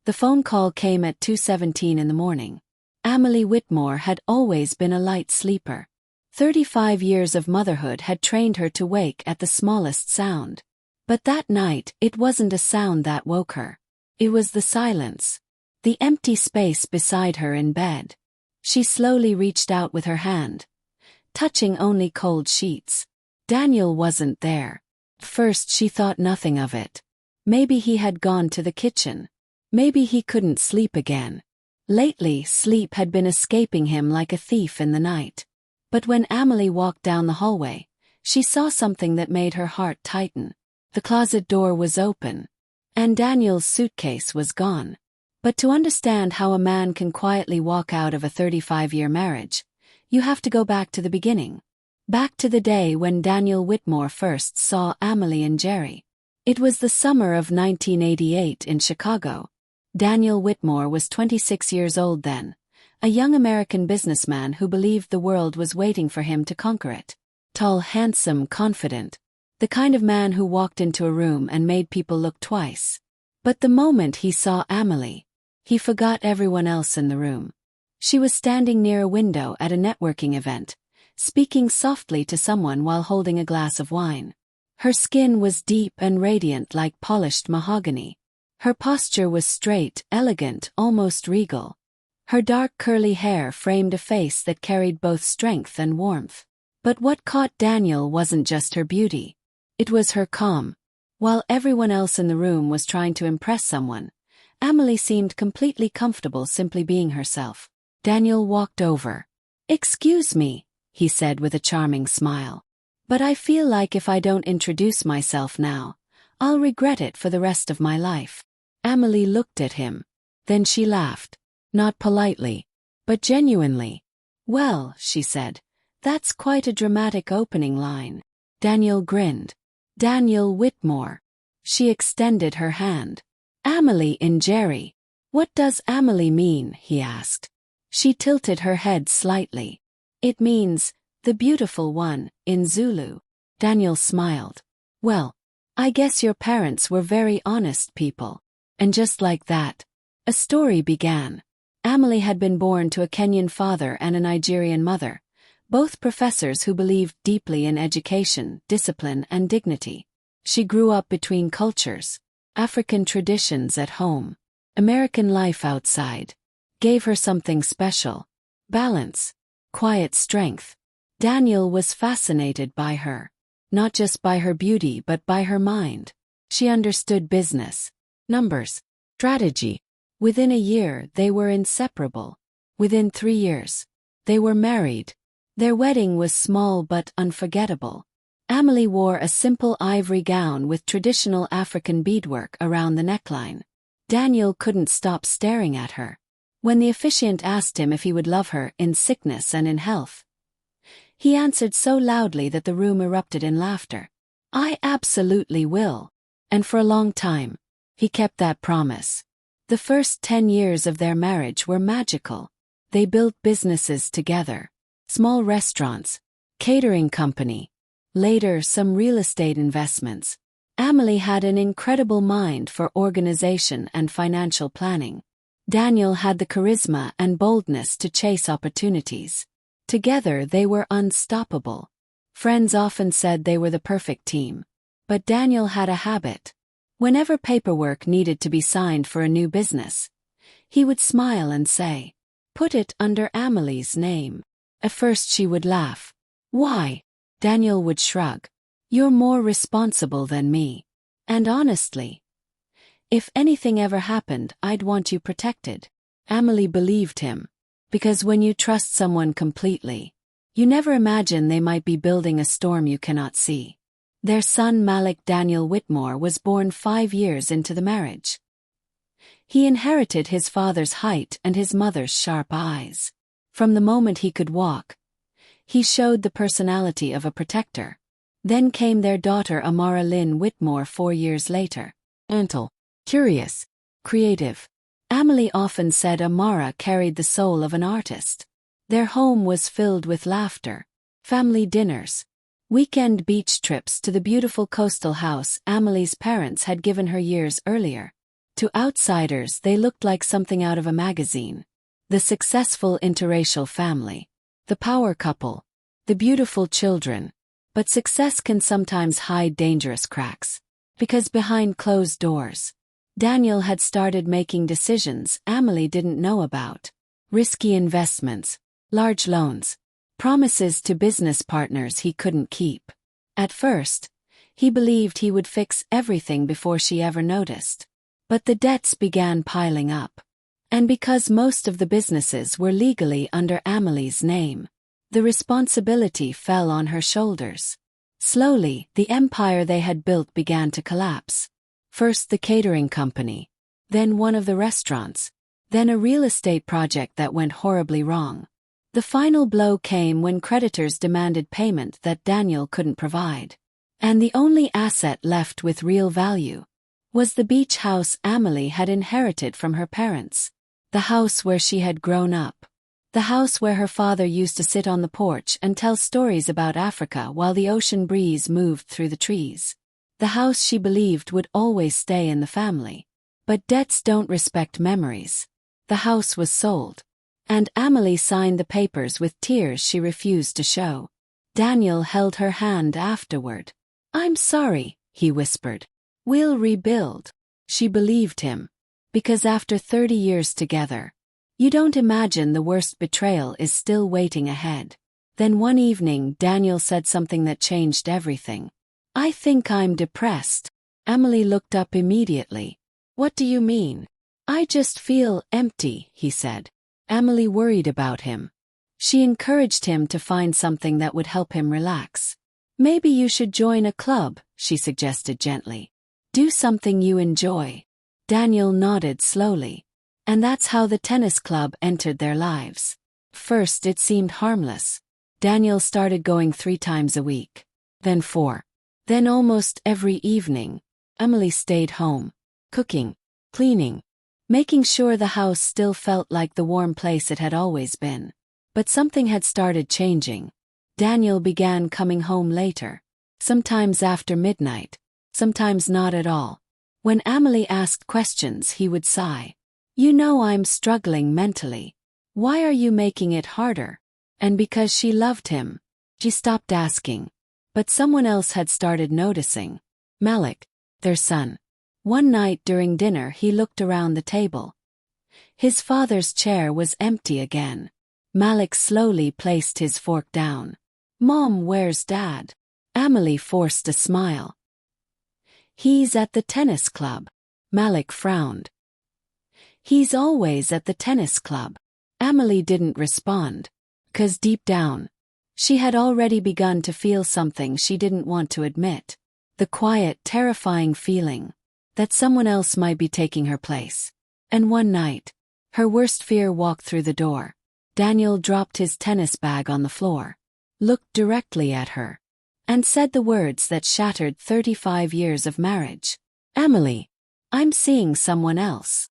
The phone call came at 2:17 in the morning. Amahle Whitmore had always been a light sleeper. 35 years of motherhood had trained her to wake at the smallest sound. But that night, it wasn't a sound that woke her. It was the silence. The empty space beside her in bed. She slowly reached out with her hand, touching only cold sheets. Daniel wasn't there. First she thought nothing of it. Maybe he had gone to the kitchen. Maybe he couldn't sleep again. Lately, sleep had been escaping him like a thief in the night. But when Amahle walked down the hallway, she saw something that made her heart tighten. The closet door was open, and Daniel's suitcase was gone. But to understand how a man can quietly walk out of a 35-year marriage, you have to go back to the beginning. Back to the day when Daniel Whitmore first saw Amahle and Jerry. It was the summer of 1988 in Chicago. Daniel Whitmore was 26 years old then, a young American businessman who believed the world was waiting for him to conquer it. Tall, handsome, confident. The kind of man who walked into a room and made people look twice. But the moment he saw Amahle, he forgot everyone else in the room. She was standing near a window at a networking event, speaking softly to someone while holding a glass of wine. Her skin was deep and radiant like polished mahogany. Her posture was straight, elegant, almost regal. Her dark curly hair framed a face that carried both strength and warmth. But what caught Daniel wasn't just her beauty. It was her calm. While everyone else in the room was trying to impress someone, Amahle seemed completely comfortable simply being herself. Daniel walked over. "Excuse me," he said with a charming smile. "But I feel like if I don't introduce myself now, I'll regret it for the rest of my life." Amahle looked at him. Then she laughed. Not politely, but genuinely. "Well," she said, "that's quite a dramatic opening line." Daniel grinned. "Daniel Whitmore." She extended her hand. "Amahle and Jerry." "What does Amahle mean?" he asked. She tilted her head slightly. "It means, the beautiful one, in Zulu." Daniel smiled. "Well, I guess your parents were very honest people." And just like that, a story began. Amahle had been born to a Kenyan father and a Nigerian mother, both professors who believed deeply in education, discipline, and dignity. She grew up between cultures. African traditions at home, American life outside, gave her something special. Balance, quiet strength. Daniel was fascinated by her. Not just by her beauty but by her mind. She understood business, numbers, strategy. Within a year, they were inseparable. Within 3 years, they were married. Their wedding was small but unforgettable. Amahle wore a simple ivory gown with traditional African beadwork around the neckline. Daniel couldn't stop staring at her. When the officiant asked him if he would love her in sickness and in health, he answered so loudly that the room erupted in laughter. "I absolutely will." And for a long time, he kept that promise. The first 10 years of their marriage were magical. They built businesses together. Small restaurants, catering company. Later, some real estate investments. Amahle had an incredible mind for organization and financial planning. Daniel had the charisma and boldness to chase opportunities. Together, they were unstoppable. Friends often said they were the perfect team. But Daniel had a habit. Whenever paperwork needed to be signed for a new business, he would smile and say, "Put it under Amahle's name." At first she would laugh. "Why?" Daniel would shrug. "You're more responsible than me. And honestly, if anything ever happened, I'd want you protected." Amahle believed him. Because when you trust someone completely, you never imagine they might be building a storm you cannot see. Their son Amahle Daniel Whitmore was born 5 years into the marriage. He inherited his father's height and his mother's sharp eyes. From the moment he could walk, he showed the personality of a protector. Then came their daughter Amahle Whitmore 4 years later. Gentle, curious, creative. Amahle often said Amara carried the soul of an artist. Their home was filled with laughter, family dinners, weekend beach trips to the beautiful coastal house Amahle's parents had given her years earlier. To outsiders, they looked like something out of a magazine. The successful interracial family. The power couple. The beautiful children. But success can sometimes hide dangerous cracks. Because behind closed doors, Daniel had started making decisions Amahle didn't know about. Risky investments, large loans, promises to business partners he couldn't keep. At first, he believed he would fix everything before she ever noticed. But the debts began piling up. And because most of the businesses were legally under Amahle's name, the responsibility fell on her shoulders. Slowly, the empire they had built began to collapse. First the catering company, then one of the restaurants, then a real estate project that went horribly wrong. The final blow came when creditors demanded payment that Daniel couldn't provide. And the only asset left with real value was the beach house Amahle had inherited from her parents. The house where she had grown up. The house where her father used to sit on the porch and tell stories about Africa while the ocean breeze moved through the trees. The house she believed would always stay in the family. But debts don't respect memories. The house was sold. And Amahle signed the papers with tears she refused to show. Daniel held her hand afterward. "I'm sorry," he whispered. "We'll rebuild." She believed him. Because after 30 years together, you don't imagine the worst betrayal is still waiting ahead. Then one evening Daniel said something that changed everything. "I think I'm depressed." Amahle looked up immediately. "What do you mean?" "I just feel empty," he said. Amahle worried about him. She encouraged him to find something that would help him relax. "Maybe you should join a club," she suggested gently. "Do something you enjoy." Daniel nodded slowly. And that's how the tennis club entered their lives. First it seemed harmless. Daniel started going 3 times a week. Then 4. Then almost every evening. Amahle stayed home. Cooking. Cleaning. Making sure the house still felt like the warm place it had always been. But something had started changing. Daniel began coming home later. Sometimes after midnight. Sometimes not at all. When Amahle asked questions he would sigh. "You know I'm struggling mentally. Why are you making it harder?" And because she loved him, she stopped asking. But someone else had started noticing. Malik, their son. One night during dinner he looked around the table. His father's chair was empty again. Malik slowly placed his fork down. "Mom, where's Dad?" Amahle forced a smile. "He's at the tennis club." Malik frowned. "He's always at the tennis club." Amahle didn't respond. 'Cause deep down, she had already begun to feel something she didn't want to admit. The quiet, terrifying feeling that someone else might be taking her place. And one night, her worst fear walked through the door. Daniel dropped his tennis bag on the floor, looked directly at her, and said the words that shattered 35 years of marriage. "Amahle, I'm seeing someone else."